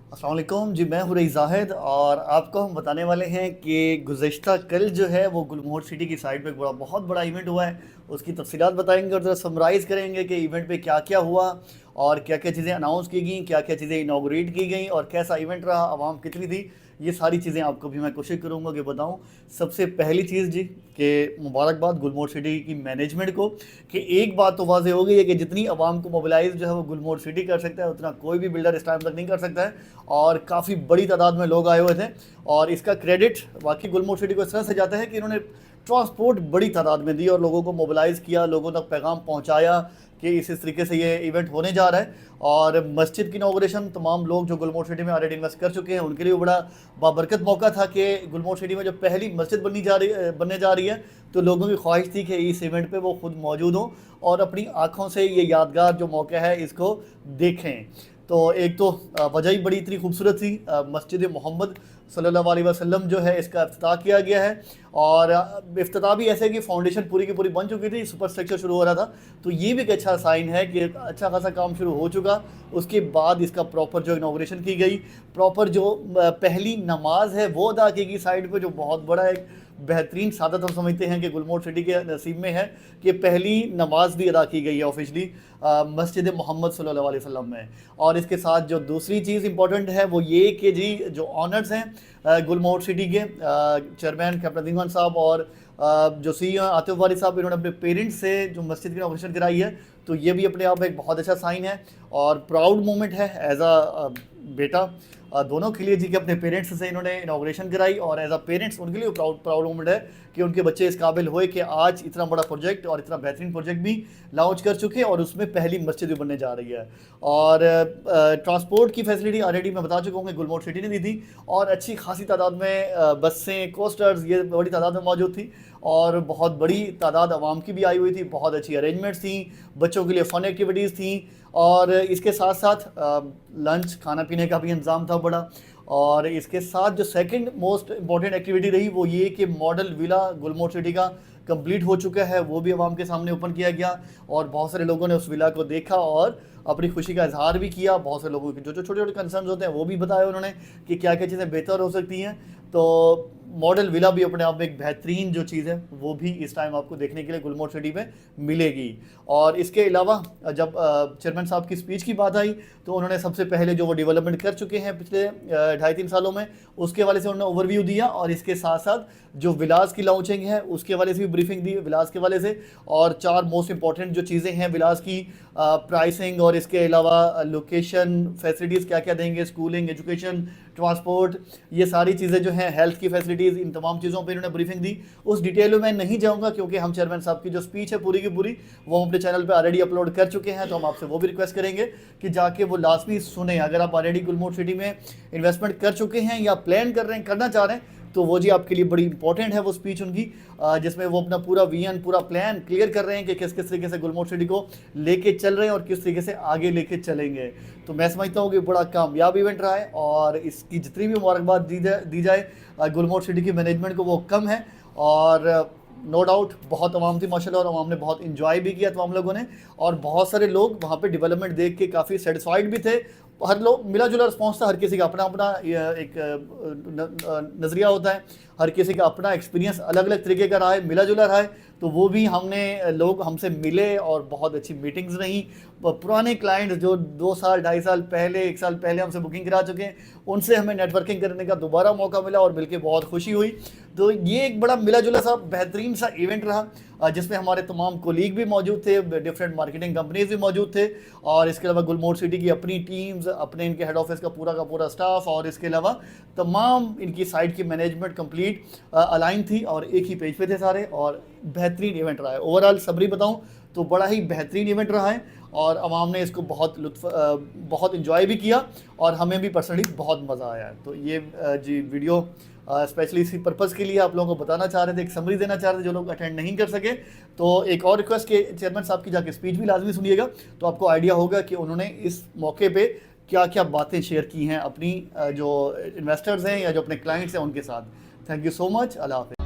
अस्सलाम वालेकुम जी, मैं हूँ रईस ज़ाहिद और आपको हम बताने वाले हैं कि गुज़श्ता कल जो है वो गुलमोहर सिटी की साइड पे एक बहुत बड़ा इवेंट हुआ है। उसकी तफसीलात बताएंगे और ज़रा समराइज़ करेंगे कि इवेंट पे क्या क्या हुआ और क्या क्या चीज़ें अनाउंस की गई, क्या क्या चीज़ें इनाग्रेट की गई और कैसा इवेंट रहा, आवाम कितनी थी। ये सारी चीज़ें आपको भी मैं कोशिश करूँगा कि बताऊँ। सबसे पहली चीज़ जी कि मुबारकबाद गुलमोहर सिटी की मैनेजमेंट को कि एक बात तो वाज़ेह हो गई है कि जितनी आवाम को मोबिलाइज़ जो है वो गुलमोहर सिटी कर सकता है, उतना कोई भी बिल्डर इस टाइम तक नहीं कर सकता है। और काफ़ी बड़ी तादाद में लोग आए हुए थे और इसका क्रेडिट वाकई गुलमोहर सिटी को इस तरह से जाता है कि इन्होंने ट्रांसपोर्ट बड़ी तादाद में दी और लोगों को मोबिलाइज़ किया, लोगों तक पैगाम पहुंचाया कि इस तरीके से ये इवेंट होने जा रहा है। और मस्जिद की इनॉग्रेशन तमाम लोग जो गुलमोहर सिटी में ऑलरेडी इन्वेस्ट कर चुके हैं उनके लिए बड़ा बाबरकत मौका था कि गुलमोहर सिटी में जो पहली मस्जिद बनने जा रही है, तो लोगों की ख्वाहिश थी कि इस इवेंट पे वो खुद मौजूद हों और अपनी आँखों से ये यादगार जो मौका है इसको देखें। तो एक तो वजह ही बड़ी इतनी खूबसूरत थी। मस्जिद मोहम्मद सल्लल्लाहु अलैहि वसल्लम जो है इसका इफ्तिताह किया गया है और इफ्तिताह भी ऐसे कि फाउंडेशन पूरी की पूरी बन चुकी थी, सुपर स्ट्रक्चर शुरू हो रहा था। तो ये भी एक अच्छा साइन है कि अच्छा खासा काम शुरू हो चुका। उसके बाद इसका प्रॉपर जो इनाग्रेशन की गई, प्रॉपर जो पहली नमाज है वो अदा की गई साइड पे, जो बहुत बड़ा एक बेहतरीन सादत हम समझते हैं कि गुलमोहर सिटी के नसीब में है कि पहली नमाज भी अदा की गई है ऑफिशली मस्जिद मोहम्मद सल्लल्लाहु अलैहि वसल्लम में। और इसके साथ जो दूसरी चीज़ इंपॉर्टेंट है वो ये कि जी जो ऑनर्स हैं गुलमोहर सिटी के चेयरमैन कैप्टन अजीम खान साहब और जो CEO आतिफ वारिस साहब, इन्होंने अपने पेरेंट्स से जो मस्जिद की इनॉग्रेशन कराई है। तो ये भी अपने आप में एक बहुत अच्छा साइन है और प्राउड मोमेंट है एज अ बेटा दोनों के लिए जी कि अपने पेरेंट्स से इन्होंने इनॉग्रेशन कराई और एज अ पेरेंट्स उनके लिए प्राउड प्राउड मोमेंट है कि उनके बच्चे इस काबिल हुए कि आज इतना बड़ा प्रोजेक्ट और इतना बेहतरीन प्रोजेक्ट भी लॉन्च कर चुके हैं और उसमें पहली मस्जिद भी बनने जा रही है। और ट्रांसपोर्ट की फैसिलिटी ऑलरेडी मैं बता चुका हूँ कि गुलमोहर सिटी ने दी थी और अच्छी खासी तादाद में बसें, कोस्टर्स ये बड़ी तादाद में मौजूद थी और बहुत बड़ी तादाद आवाम की भी आई हुई थी। बहुत अच्छी अरेंजमेंट्स थी, बच्चों के लिए फ़न एक्टिविटीज़ थी और इसके साथ साथ लंच खाना पीने का भी इंतज़ाम था बड़ा। और इसके साथ जो सेकंड मोस्ट इम्पॉर्टेंट एक्टिविटी रही वो ये कि मॉडल विला गुलमोहर सिटी का कंप्लीट हो चुका है, वो भी आवाम के सामने ओपन किया गया और बहुत सारे लोगों ने उस विला को देखा और अपनी खुशी का इजहार भी किया। बहुत से लोगों के जो जो छोटे छोटे कंसर्न होते हैं वो भी बताए उन्होंने कि क्या क्या चीज़ें बेहतर हो सकती हैं। तो मॉडल विला भी अपने आप में एक बेहतरीन जो चीज़ है वो भी इस टाइम आपको देखने के लिए गुलमोहर सिटी में मिलेगी। और इसके अलावा जब चेयरमैन साहब की स्पीच की बात आई तो उन्होंने सबसे पहले जो वो डेवलपमेंट कर चुके हैं पिछले 2.5-3 सालों में उसके हवाले से उन्होंने ओवरव्यू दिया और इसके साथ साथ जो विलास की लॉन्चिंग है उसके हवाले से भी ब्रीफिंग दी विलास के हवाले से। और 4 मोस्ट इंपॉर्टेंट जो चीज़ें हैं विलास की, प्राइसिंग और इसके अलावा लोकेशन, फैसिलिटीज़ क्या क्या देंगे, स्कूलिंग, एजुकेशन, ट्रांसपोर्ट, ये सारी चीज़ें जो हैं, हेल्थ की फैसिलिटीज़, इन तमाम चीज़ों पर इन्होंने ब्रीफिंग दी। उस डिटेल में मैं नहीं जाऊँगा क्योंकि हम चेयरमैन साहब की जो स्पीच है पूरी की पूरी वो हम अपने चैनल पर ऑलरेडी अपलोड कर चुके हैं। तो हम आपसे वो भी रिक्वेस्ट करेंगे कि जाके वो लाजमी सुने। अगर आप ऑलरेडी गुलमोहर सिटी में इन्वेस्टमेंट कर चुके हैं या प्लान कर रहे हैं, करना चाह रहे हैं, तो वो जी आपके लिए बड़ी इंपॉर्टेंट है वो स्पीच उनकी, जिसमें वो अपना पूरा विजन, पूरा प्लान क्लियर कर रहे हैं कि किस किस तरीके से गुलमोहर सिटी को लेके चल रहे हैं और किस तरीके से आगे लेके चलेंगे। तो मैं समझता हूँ कि बड़ा कामयाब इवेंट रहा है और इसकी जितनी भी मुबारकबाद दी जाए गुलमोहर सिटी की मैनेजमेंट को वो कम है। और नो डाउट बहुत आवाम थी माशाल्लाह और आवाम ने बहुत इन्जॉय भी किया तमाम लोगों ने और बहुत सारे लोग वहाँ पे डेवलपमेंट देख के काफ़ी सेटिस्फाइड भी थे। हर लोग मिला जुला रिस्पॉन्स था, हर किसी का अपना अपना एक नज़रिया होता है, हर किसी का अपना एक्सपीरियंस अलग अलग तरीके का रहा है, मिला जुला रहा है। तो वो भी हमने लोग हमसे मिले और बहुत अच्छी मीटिंग्स रहीं। पुराने क्लाइंट जो 2 साल 2.5 साल पहले, 1 साल पहले हमसे बुकिंग करा चुके हैं, उनसे हमें नेटवर्किंग करने का दोबारा मौका मिला और मिलके बहुत खुशी हुई। तो ये एक बड़ा मिला जुला सा बेहतरीन सा इवेंट रहा जिसमें हमारे तमाम कोलीग भी मौजूद थे, डिफरेंट मार्केटिंग कंपनीज भी मौजूद थे और इसके अलावा गुलमोहर सिटी की अपनी टीम्स, अपने इनके हेड ऑफिस का पूरा स्टाफ और इसके अलावा तमाम इनकी साइट की मैनेजमेंट कंप्लीट अलाइन थी और एक ही पेज पे थे सारे और बेहतरीन इवेंट रहा है। ओवरऑल सबरी बताऊँ तो बड़ा ही बेहतरीन इवेंट रहा है और आवाम ने इसको बहुत इन्जॉय भी किया और हमें भी पर्सनली बहुत मज़ा आया है। तो ये जी वीडियो स्पेशली इसी पर्पज़ के लिए आप लोगों को बताना चाह रहे थे, एक समरी देना चाह रहे थे जो लोग अटेंड नहीं कर सके। तो एक और रिक्वेस्ट के चेयरमैन साहब की जाके स्पीच भी लाजमी सुनिएगा तो आपको आइडिया होगा कि उन्होंने इस मौके पे क्या क्या बातें शेयर की हैं अपनी जो इन्वेस्टर्स हैं या जो अपने क्लाइंट्स हैं उनके साथ। Thank you so much. अल्लाह हाफ़िज़।